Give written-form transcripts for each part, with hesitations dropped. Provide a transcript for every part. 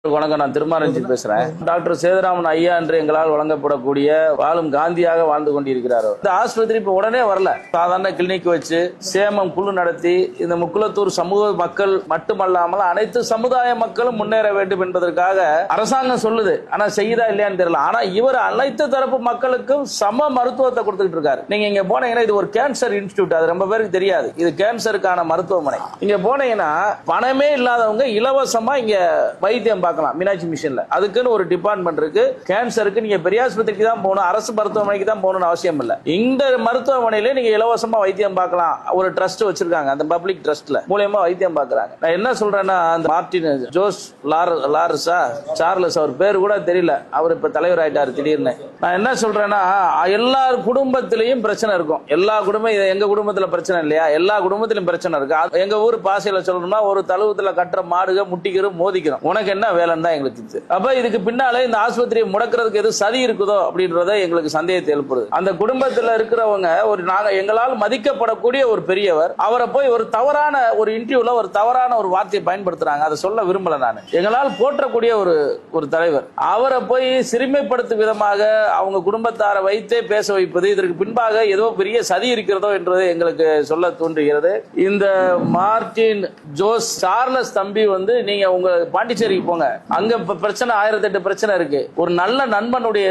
வணக்கம். நான் திருமாரஞ்சித் பேசுறேன். டாக்டர் சேதுராமன் ஐயா என்று எங்களால் வழங்கப்படக்கூடிய வாழும் காந்தியாக வாழ்ந்து கொண்டிருக்கிறார். இந்த ஆஸ்பத்திரி இப்ப உடனே வரல. சாதாரண கிளினிக் வச்சு சேமம் குழு நடத்தி இந்த முக்குளத்தூர் சமூக மக்கள் மட்டுமல்லாமல் அனைத்து சமுதாய மக்களும் முன்னேற வேண்டும் என்பதற்காக அரசாங்கம் சொல்லுது. ஆனா செய்யுதா இல்லையான்னு தெரியல. ஆனா இவர் அனைத்து தரப்பு மக்களுக்கும் சம மருத்துவத்தை கொடுத்துட்டு இருக்காரு. நீங்க இங்க போனீங்கன்னா இது ஒரு கேன்சர் இன்ஸ்டிடியூட். அது ரொம்ப பேருக்கு தெரியாது. இது கேன்சருக்கான மருத்துவமனை. இங்க போனீங்கன்னா பணமே இல்லாதவங்க இலவசமா இங்க வைத்தியம் மீனாட்சி மிஷன்ல அதுக்குன்னு ஒரு டிபார்ட்மெண்ட் இருக்கு. கேன்சருக்கு நீங்க பெரிய ஆஸ்பத்திரிக்கு தான் போகணும், அரசு மருத்துவமனைக்கு தான் போகணும்னு அவசியம் இல்ல. இந்த மருத்துவமனையில நீங்க இலவசமா வைத்தியம் பார்க்கலாம். ஒரு ட்ரஸ்ட் வச்சிருக்காங்க. அந்த பப்ளிக் ட்ரஸ்ட்ல மூலமா வைத்தியம் பார்க்கறாங்க. நான் என்ன சொல்றேன்னா, அந்த மார்டின் ஜோஸ் லாரஸா சார்லஸ், அவர் பேர் கூட தெரியல, அவர் இப்ப தலைவர் ஆயிட்டாரு திடீர்னு. நான் என்ன சொல்றேன்னா, எல்லா குடும்பத்திலையும் பிரச்சனை இருக்கும். எல்லா குடும்பம் எங்க குடும்பத்துல பிரச்சனை இல்லையா? எல்லா குடும்பத்திலும் பிரச்சனை இருக்கு. எங்க ஊர் பாசையில சொல்லணும்னா, ஒரு தழுவத்துல கட்டுற மாடுக முட்டிக்கிறோம் மோதிக்கிறோம், உனக்கு என்ன வேலை தான் எங்களுக்கு. அப்ப இதுக்கு பின்னால இந்த ஆஸ்பத்திரியை முடக்கிறதுக்கு எது சதி இருக்குதோ அப்படின்றத எங்களுக்கு சந்தேகத்தை எழுப்புறது. அந்த குடும்பத்தில் இருக்கிறவங்க ஒரு எங்களால் மதிக்கப்படக்கூடிய ஒரு பெரியவர், அவரை போய் ஒரு தவறான ஒரு இன்டர்வியூல ஒரு தவறான ஒரு வார்த்தையை பயன்படுத்துறாங்க. அதை சொல்ல விரும்பல. நான் எங்களால் போற்றக்கூடிய ஒரு தலைவர், அவரை போய் சிறுமைப்படுத்தும் விதமாக அவங்க குடும்பத்தாரை வைத்தே பேச வைப்பது, இதற்கு பின்பாக ஏதோ பெரிய சதி இருக்கிறதோ என்றது எங்களுக்கு சொல்ல தோன்றுகிறது. இந்த மார்டின் ஜோஸ் சார்லஸ் தம்பி நீங்க உங்க பாண்டிச்சேரிக்கு போங்க, அங்க பிரச்சனை 1008 பிரச்சனை இருக்கு. ஒரு நல்ல நண்பனுடைய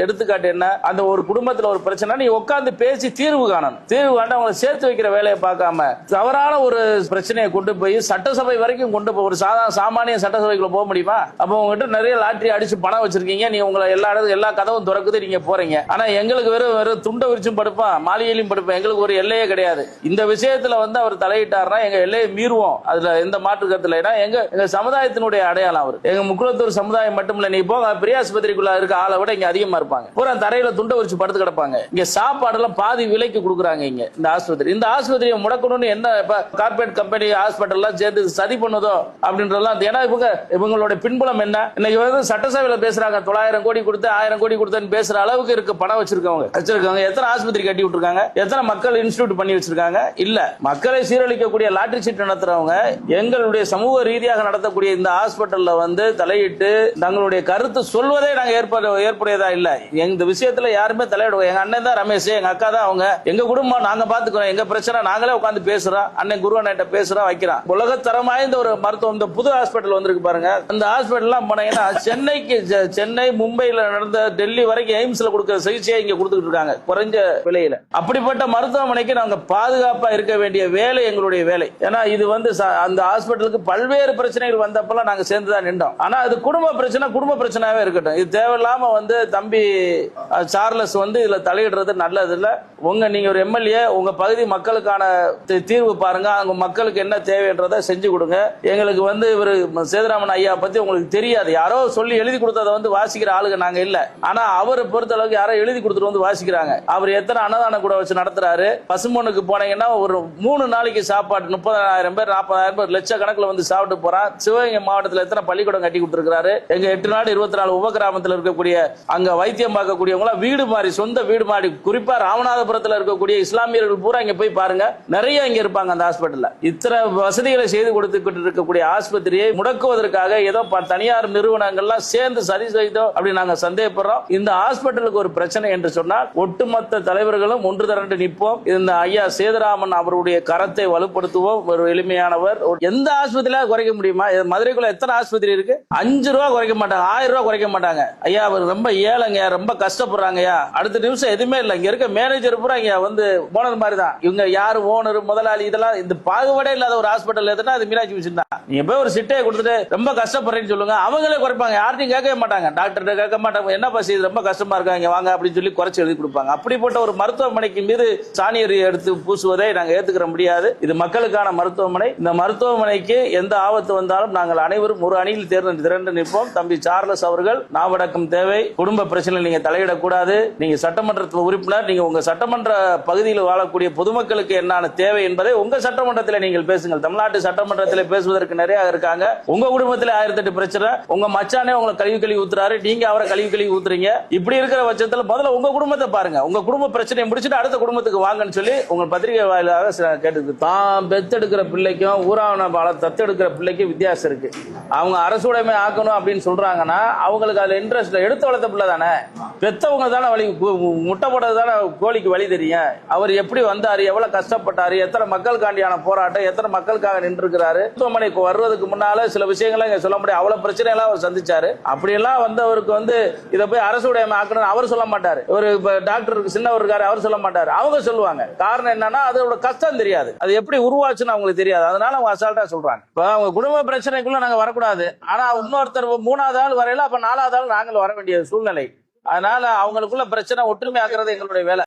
எடுத்துக்காட்டு என்ன? அந்த ஒரு குடும்பத்துல ஒரு பிரச்சனை, நீ உட்கார்ந்து பேசி தீர்வு காணணும். தீர்வு காண அவங்களை சேர்த்து வைக்கிற வேலையை பார்க்காம தவறான ஒரு பிரச்சனையை கொண்டு போய் சட்டசபை வரைக்கும் கொண்டு போய் ஒரு சாமானிய சட்டசபைக்குள்ள போக முடியுமா? அப்ப உங்ககிட்ட நிறைய லாட்டரி அடிச்சு பணம் வச்சிருக்கீங்க, நீ உங்களை எல்லா கதவும் திறக்குது, நீங்க போறீங்க. ஆனா எங்களுக்கு வெறும் துண்டை விரிச்சும் படுப்பான், மாளிகையிலும் படுப்பேன். எங்களுக்கு ஒரு எல்லையே கிடையாது. இந்த விஷயத்துல அவர் தலையிட்டாருன்னா எங்க எல்லையை மீறுவோம். அதுல எந்த மாற்று கருத்து இல்லைன்னா எங்க சமுதாயத்தினுடைய அடையாளம். அவர் எங்க முக்குளத்தூர் சமுதாயம் மட்டும் இல்ல, நீ போக பெரிய ஆஸ்பத்திரிக்குள்ள இருக்க ஆளை விட இங்க அதிகமா இருப்பாங்க. பூரா தரையில துண்டை வச்சு படுத்து கிடப்பாங்க. இங்க சாப்பாடு எல்லாம் பாதி விலைக்கு கொடுக்குறாங்க. இங்க இந்த ஆஸ்பத்திரியை முடக்கணும்னு என்ன கார்பரேட் கம்பெனி ஹாஸ்பிட்டல் எல்லாம் சேர்ந்து சதி பண்ணுதோ அப்படின்றதெல்லாம். ஏன்னா இவங்களோட பின்புலம் என்ன? இன்னைக்கு சட்டசபையில பேசுறாங்க, 900 கோடி கொடுத்து 1000 கோடி கொடுத்தேன்னு பேசுற அளவுக்கு இருக்கு பணம் வச்சிருக்கவங்க. எத்தனை ஆஸ்பத்திரி கட்டி விட்டுருக்காங்க? எத்தனை மக்கள் இன்ஸ்டிடியூட் பண்ணி வச்சிருக்காங்க? இல்ல, மக்களை சீரழிக்கக்கூடிய லாட்டரி சீட் நடத்துறவங்க எங்களுடைய சமூக ரீதியாக நடத்தக்கூடிய இந்த ஹாஸ்பிட்டல்ல தலையிட்டு தங்களுடைய கருத்து சொல்வதே நாங்க ஏற்புடையதா இல்ல. இந்த விஷயத்துல யாருமே தலையிடுவோம். எங்க அண்ணன் தான் ரமேஷ், எங்க அக்கா தான் அவங்க. எங்க குடும்பம் நாங்க பாத்துக்கிறோம். எங்க பிரச்சனை நாங்களே உட்காந்து பேசுறோம். அண்ணன் குருவன்கிட்ட பேசுறோம், வைக்கிறோம். உலகத்தரம் வாய்ந்த ஒரு மருத்துவம் இந்த புது ஹாஸ்பிட்டல் வந்திருக்கு பாருங்க. அந்த ஹாஸ்பிட்டல் எல்லாம் போனீங்கன்னா சென்னை மும்பைல நடந்த டெல்லி வரைக்கும் எய்ம்ஸ்ல கொடுக்கிற சிகிச்சையை இங்க கொடுத்துட்டு இருக்காங்க குறைஞ்ச விலையில. அப்படிப்பட்ட மருத்துவமனைக்கு நாங்க பாதுகாப்பா இருக்க வேண்டிய வேலை எங்களுடைய வேலை. ஏன்னா இது அந்த ஹாஸ்பிட்டலுக்கு பல்வேறு பிரச்சனைகள் வந்தப்பெல்லாம் நாங்க சேர்ந்துதான் நின்றோம். ஆனா அது குடும்ப பிரச்சனையாவே இருக்கட்டும். இது தேவையில்லாம தம்பி சார்லஸ் இதுல தலையிடுறது நல்லது இல்ல. நீங்க ஒரு எம்எல்ஏ, உங்க பகுதி மக்களுக்கான தீர்வு பாருங்க, அவங்க மக்களுக்கு என்ன தேவைன்றதை செஞ்சு கொடுங்க. எங்களுக்கு இவரு சேதுராமன் ஐயா பத்தி உங்களுக்கு தெரியாது. யாரோ சொல்லி எழுதி கொடுத்ததை வாசிக்கிற ஆளுங்க நாங்க இல்ல. ஆனா அவரை பொறுத்த அளவுக்கு யாரோ எழுதி கொடுத்துட்டு வாசிக்கிறாங்க. அவர் எத்தனை அன்னதானம் கூட வச்சு நடத்துறாரு. பசுமொன்னுக்கு போனீங்கன்னா ஒரு 3 நாளைக்கு சாப்பாடு 30,000 பேர் 40,000 பேர் லட்சக்கணக்கில் சாப்பிட்டு போறான். சிவகங்கை மாவட்டத்தில் எத்தனை பள்ளிக்கூடம் கட்டி கொடுத்திருக்கிறாரு. எங்க 8 நாடு 24 உபகிராமத்தில் இருக்கக்கூடிய அங்க வைத்தியம் பார்க்கக்கூடியவங்க வீடு மாறி, சொந்த வீடு மாறி, குறிப்பா ராமநாதபுரத்தில் இருக்கக்கூடிய இஸ்லாமியர்கள் பூரா இங்க போய் பாருங்க, நிறைய இங்க இருப்பாங்க அந்த ஹாஸ்பிட்டல்ல. இத்தனை வசதிகளை செய்து கொடுத்துக்கிட்டு இருக்கக்கூடிய ஆஸ்பத்திரியை முடக்குவதற்காக ஏதோ தனியார் நிறுவனங்கள்லாம் சேர்ந்து சரி செய்தோம் அப்படி நாங்க சந்தேகப்படுறோம். இந்த ஹாஸ்பிட்டலுக்கு ஒரு பிரச்சனை என்று சொன்னால் ஒட்டுமொத்த தலைவர்களும் ஒன்று திரண்டு நிற்போம். இந்த ஐயா சேதுராமன் அவருடைய கரத்தை வலுப்படுத்துவோம். ஒரு எளிமையானவர். எந்த ஆஸ்பத்திரியில குறைக்க முடியுமா? மதுரைக்குள்ள எத்தனை ஆஸ்பத்திரி இருக்கு? 5 ரூபா குறைக்க மாட்டாங்க, 1000 ரூபா குறைக்க மாட்டாங்க. ஐயா அவர் ரொம்ப ஏழைங்க, ரொம்ப கஷ்டப்படுறாங்க. அடுத்த நிமிஷம் எதுவுமே இல்லை. இங்க இருக்க மேனேஜர் பூரா இங்க போனது மாதிரி தான். இவங்க யாரு ஓனர் முதலாளி இதெல்லாம் இந்த பாகுபாடே இல்லாத ஒரு ஹாஸ்பிட்டல் எதுனா அது மீனாட்சி மிஷன் தான். நீங்க போய் ஒரு சிட்டையை கொடுத்துட்டு ரொம்ப கஷ்டப்படுறேன்னு சொல்லுங்க, அவங்களே குறைப்பாங்க. யார்ட்டையும் கேட்கவே மாட்டாங்க, டாக்டர் கேட்க மாட்டாங்க. என்ன பசி ரொம்ப கஷ்டமா இருக்காங்க வாங்க அப்படின்னு சொல்லி குறைச்சு எழுதி கொடுப்பாங்க. அப்படிப்பட்ட ஒரு மருத்துவமனைக்கு மீது சாணியறி எடுத்து பூசுவதை நாங்க ஏத்துக்கிற முடியாது. இது மக்களுக்கான மருத்துவமனை. இந்த மருத்துவமனைக்கு எந்த ஆபத்து வந்தாலும் நாங்கள் அனைவரும் ஒரு அணியில் திரண்டு நிற்போம். தம்பி சார்லஸ் அவர்கள் நாவடக்கம் தேவை. குடும்ப பிரச்சனை நீங்க தலையிடக்கூடாது. நீங்க சட்டமன்ற உறுப்பினர், நீங்க உங்க சட்டமன்ற பகுதியில் வாழக்கூடிய பொதுமக்களுக்கு என்னென்ன தேவை என்பதை உங்க சட்டமன்றத்தில் நீங்கள் பேசுங்கள். தமிழ்நாட்டு சட்டமன்றத்தில் பேசுவதற்கு நிறைய இருக்காங்க. உங்க குடும்பத்தில் 1008 பிரச்சனை. உங்க மச்சானே உங்களை கழுவி ஊத்துறாரு, நீங்க அவரை கழுவி ஊத்துறீங்க. இப்படி இருக்கிற பட்சத்தில் முதல்ல உங்க குடும்பத்தை பாருங்க. உங்க குடும்ப பிரச்சனையை முடிச்சுட்டு அடுத்த குடும்பத்துக்கு வாங்கன்னு சொல்லி உங்க பத்திரிகை வாயிலாக கேட்டு தான் பெத்தெடுக்கிற பிள்ளைக்கும் ஊராவன பால தத்தெடுக்கிற பிள்ளைக்கும் வித்தியாசம் இருக்கு. அவங்க அரசுடைமை ஆக்கணும் அப்படின்னு சொல்றாங்கன்னா அவங்களுக்கு அதுல இன்ட்ரெஸ்ட், எடுத்து வளர்த்த பிள்ளை தானே, பெத்தவங்க தானே வழி, முட்டை போட்டது தானே கோழிக்கு வழி தெரியும். அவர் எப்படி வந்தாரு, எவ்வளவு கஷ்டப்பட்டாரு, எத்தனை மக்களுக்காண்டியான போராட்டம், எத்தனை மக்களுக்காக நின்று இருக்கிறாரு. மருத்துவமனைக்கு வர்றதுக்கு முன்னால சில விஷயங்களை இங்க சொல்ல முடியாது, அவ்வளவு பிரச்சனை எல்லாம் அவர் சந்திச்சாரு. அப்படியெல்லாம் வந்தவருக்கு இதை போய் அரசுடைமை ஆக்கணும் அவர் சொல்ல மாட்டாரு. ஒரு டாக்டருக்கு சின்னவர் இருக்காரு, அவர் சொல்ல மாட்டாரு, அவங்க சொல்லுவாங்க. காரணம் என்னன்னா அதோட கஷ்டம் தெரியாது, அது எப்படி உருவாச்சுன்னு அவங்களுக்கு தெரியாது. அதனால அவங்க அசால்ட்டா சொல்றாங்க. இப்ப அவங்க குடும்ப பிரச்சனைக்குள்ள நாங்க வரக்கூடாது, ஆனா இன்னொருத்தர் 3வது ஆள் வரையில அப்ப 4வது ஆள் நாங்கள் வர வேண்டிய சூழ்நிலை. அதனால அவங்களுக்குள்ள பிரச்சனை ஒற்றுமை ஆக்குறது எங்களுடைய வேலை.